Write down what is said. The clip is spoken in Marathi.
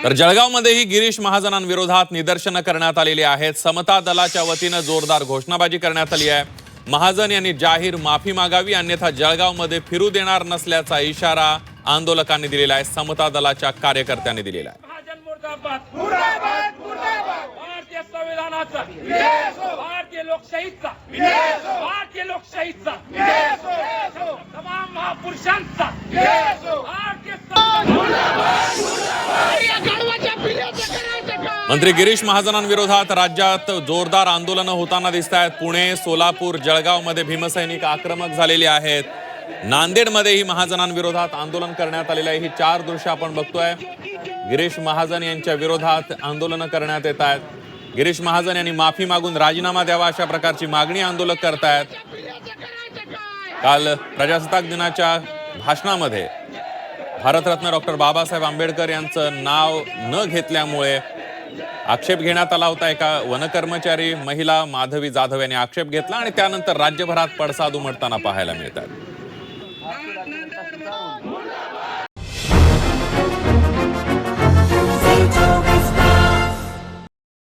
तर जळगावमध्येही गिरीश महाजनांविरोधात निदर्शनं करण्यात आलेली आहेत। समता दलाच्या वतीनं जोरदार घोषणाबाजी करण्यात आली आहे। महाजन यांनी जाहीर माफी मागावी, अन्यथा जळगावमध्ये फिरू देणार नसल्याचा इशारा आंदोलकांनी दिलेला आहे, समता दलाच्या कार्यकर्त्यांनी दिलेला आहे। भारतीय संविधानाचा, भारतीय लोकशाहीचा, भारतीय लोकशाहीचा, तमाम महापुरुषांचा, मंत्री गिरीश महाजनांविरोधात राज्यात जोरदार आंदोलनं होताना दिसत आहेत। पुणे, सोलापूर, जळगावमध्ये भीमसैनिक आक्रमक झालेले आहेत। नांदेडमध्येही महाजनांविरोधात आंदोलन करण्यात आलेलं आहे। ही 4 दृश्य आपण बघतोय। गिरीश महाजन यांच्या विरोधात आंदोलन करण्यात येत आहेत। गिरीश महाजन यांनी माफी मागून राजीनामा द्यावा, अशा प्रकारची मागणी आंदोलक करतायत। काल प्रजासत्ताक दिनाच्या भाषणामध्ये भारतरत्न डॉक्टर बाबासाहेब आंबेडकर यांचं नाव न घेतल्यामुळे आक्षेप घेण्यात आला होता। एका वनकर्मचारी महिला माधवी जाधव यांनी आक्षेप घेतला आणि त्यानंतर राज्यभरात पडसाद उमटताना पाहायला मिळतात।